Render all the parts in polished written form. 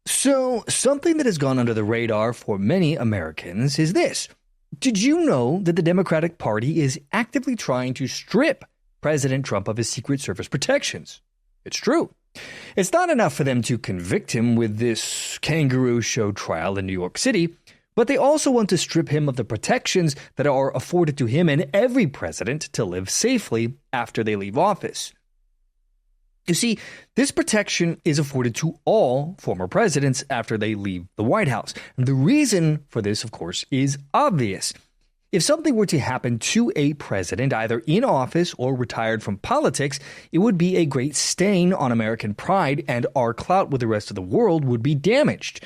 So, something that has gone under the radar for many Americans is this. Did you know that the Democratic Party is actively trying to strip President Trump of his Secret Service protections? It's true. It's not enough for them to convict him with this kangaroo show trial in New York City, but they also want to strip him of the protections that are afforded to him and every president to live safely after they leave office. You see, this protection is afforded to all former presidents after they leave the White House. And the reason for this, of course, is obvious. If something were to happen to a president, either in office or retired from politics, it would be a great stain on American pride, and our clout with the rest of the world would be damaged.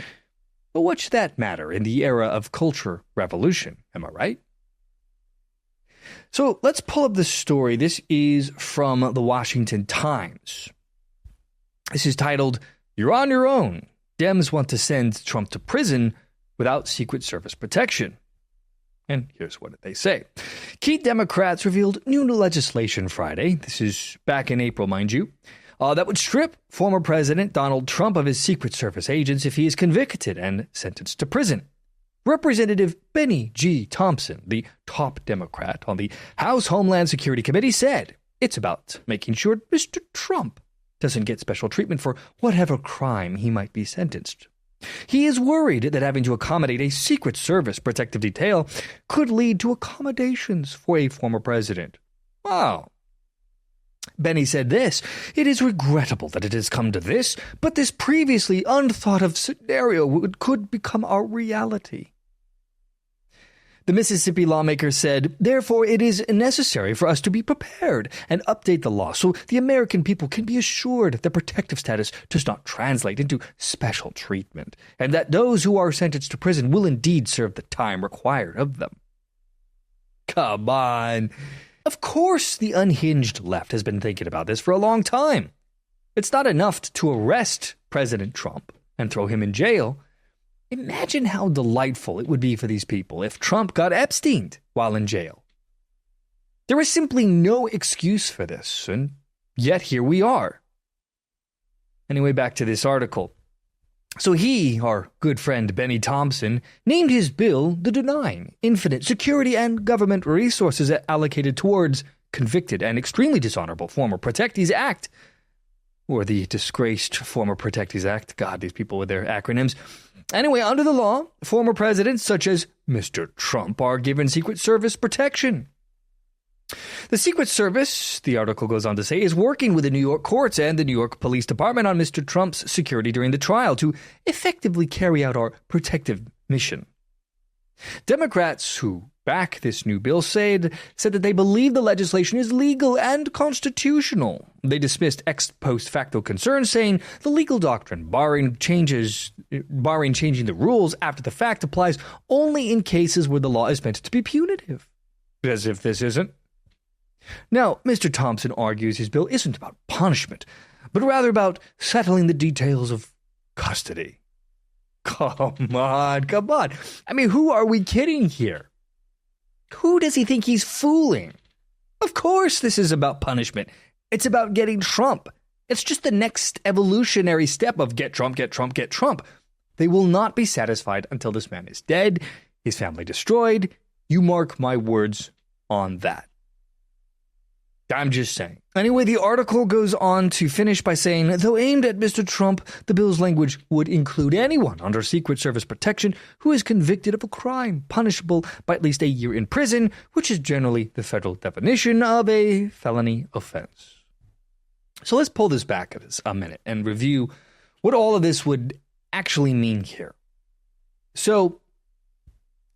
But what should that matter in the era of culture revolution? Am I right? So let's pull up this story. This is from the Washington Times. This is titled, "You're on your own. Dems want to send Trump to prison without Secret Service protection." And here's what they say. Key Democrats revealed new legislation Friday. This is back in April, mind you. That would strip former President Donald Trump of his Secret Service agents if he is convicted and sentenced to prison. Representative Bennie Thompson, the top Democrat on the House Homeland Security Committee, said it's about making sure Mr. Trump doesn't get special treatment for whatever crime he might be sentenced. He is worried that having to accommodate a Secret Service protective detail could lead to accommodations for a former president. Wow. Bennie said this, "It is regrettable that it has come to this, but this previously unthought of scenario could become our reality." The Mississippi lawmaker said, "Therefore, it is necessary for us to be prepared and update the law so the American people can be assured that protective status does not translate into special treatment, and that those who are sentenced to prison will indeed serve the time required of them." Come on. Of course, the unhinged left has been thinking about this for a long time. It's not enough to arrest President Trump and throw him in jail. Imagine how delightful it would be for these people if Trump got Epsteined while in jail. There is simply no excuse for this, and yet here we are. Anyway, back to this article. So he, our good friend Bennie Thompson, named his bill the Denying Infinite Security and Government Resources Allocated Towards Convicted and Extremely Dishonorable Former Protectees Act, or the Disgraced Former Protectees Act. God, these people with their acronyms. Anyway, under the law, former presidents such as Mr. Trump are given Secret Service protection. The Secret Service, the article goes on to say, is working with the New York courts and the New York Police Department on Mr. Trump's security during the trial to effectively carry out our protective mission. Democrats who back this new bill said that they believe the legislation is legal and constitutional. They dismissed ex post facto concerns, saying the legal doctrine, barring changing the rules after the fact, applies only in cases where the law is meant to be punitive. As if this isn't. Now, Mr. Thompson argues his bill isn't about punishment, but rather about settling the details of custody. Come on. I mean, who are we kidding here? Who does he think he's fooling? Of course this is about punishment. It's about getting Trump. It's just the next evolutionary step of get Trump, get Trump, get Trump. They will not be satisfied until this man is dead, his family destroyed. You mark my words on that. I'm just saying. Anyway, the article goes on to finish by saying, though aimed at Mr. Trump, the bill's language would include anyone under Secret Service protection who is convicted of a crime punishable by at least a year in prison, which is generally the federal definition of a felony offense. So let's pull this back a minute and review what all of this would actually mean here. So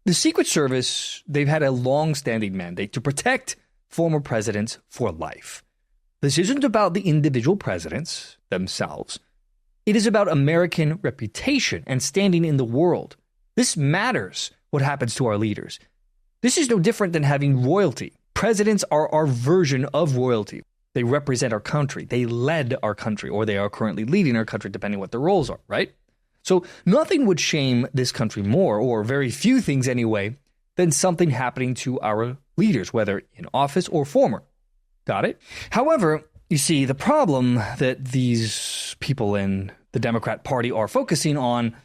the Secret Service, they've had a long-standing mandate to protect former presidents for life. This isn't about the individual presidents themselves. It is about American reputation and standing in the world. This matters what happens to our leaders. This is no different than having royalty. Presidents are our version of royalty. They represent our country. They led our country, or they are currently leading our country, depending what their roles are, right? So nothing would shame this country more, or very few things anyway, than something happening to our leaders, whether in office or former. Got it? However, you see, the problem that these people in the Democrat Party are focusing on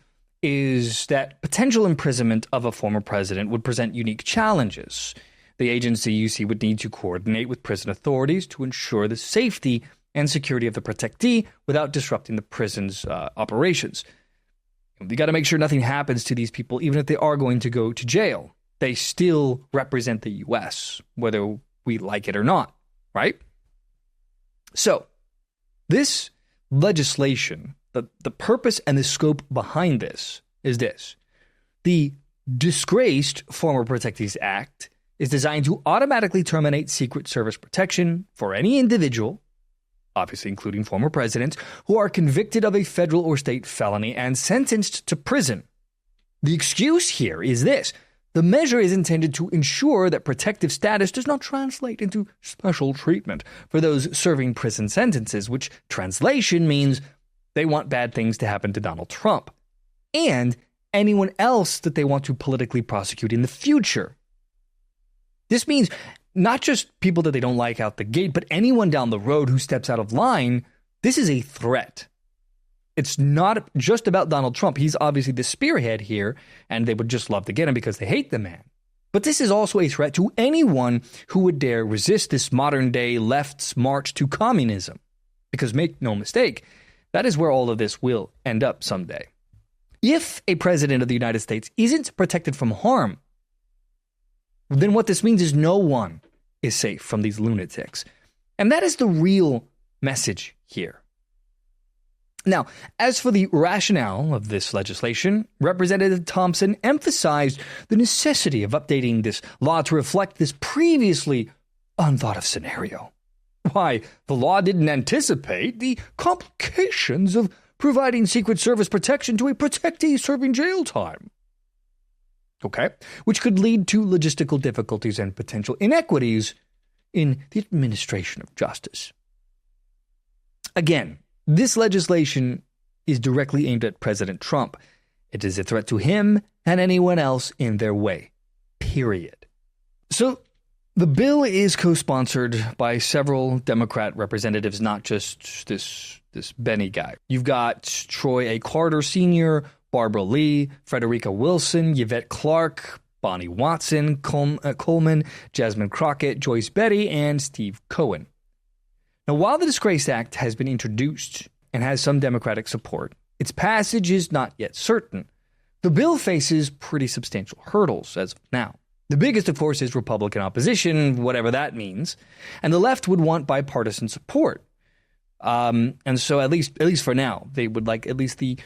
is that potential imprisonment of a former president would present unique challenges. The agency, you see, would need to coordinate with prison authorities to ensure the safety and security of the protectee without disrupting the prison's operations. You got to make sure nothing happens to these people, even if they are going to go to jail. They still represent the U.S., whether we like it or not, right? So, this legislation, the purpose and the scope behind this is this. The DISGRACED Former Protectees Act is designed to automatically terminate Secret Service protection for any individual, obviously including former presidents, who are convicted of a federal or state felony and sentenced to prison. The excuse here is this. The measure is intended to ensure that protective status does not translate into special treatment for those serving prison sentences, which translation means they want bad things to happen to Donald Trump and anyone else that they want to politically prosecute in the future. This means not just people that they don't like out the gate, but anyone down the road who steps out of line. This is a threat. It's not just about Donald Trump. He's obviously the spearhead here, and they would just love to get him because they hate the man. But this is also a threat to anyone who would dare resist this modern-day left's march to communism. Because make no mistake, that is where all of this will end up someday. If a president of the United States isn't protected from harm, then what this means is no one is safe from these lunatics. And that is the real message here. Now, as for the rationale of this legislation, Representative Thompson emphasized the necessity of updating this law to reflect this previously unthought of scenario. Why, the law didn't anticipate the complications of providing Secret Service protection to a protectee serving jail time. Okay, which could lead to logistical difficulties and potential inequities in the administration of justice. Again, this legislation is directly aimed at President Trump. It is a threat to him and anyone else in their way. Period. So, the bill is co-sponsored by several Democrat representatives, not just this Bennie guy. You've got Troy A. Carter Sr., Barbara Lee, Frederica Wilson, Yvette Clarke, Bonnie Watson, Coleman, Jasmine Crockett, Joyce Betty, and Steve Cohen. Now, while the DISGRACED Act has been introduced and has some Democratic support, its passage is not yet certain. The bill faces pretty substantial hurdles as of now. The biggest, of course, is Republican opposition, whatever that means, and the left would want bipartisan support. And so, at least for now, they would like at least the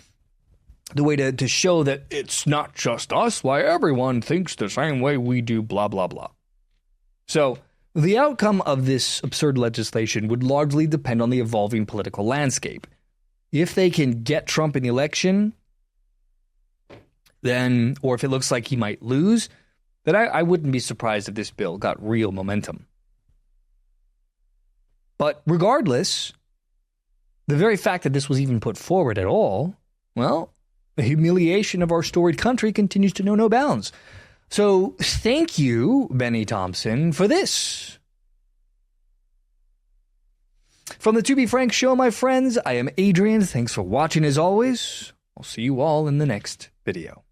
way to show that it's not just us, why everyone thinks the same way we do, blah, blah, blah. So, the outcome of this absurd legislation would largely depend on the evolving political landscape. If they can get Trump in the election, then, or if it looks like he might lose, then I wouldn't be surprised if this bill got real momentum. But regardless, the very fact that this was even put forward at all, well, the humiliation of our storied country continues to know no bounds. So thank you, Bennie Thompson, for this. From the To Be Frank show, my friends, I am Adrian. Thanks for watching as always. I'll see you all in the next video.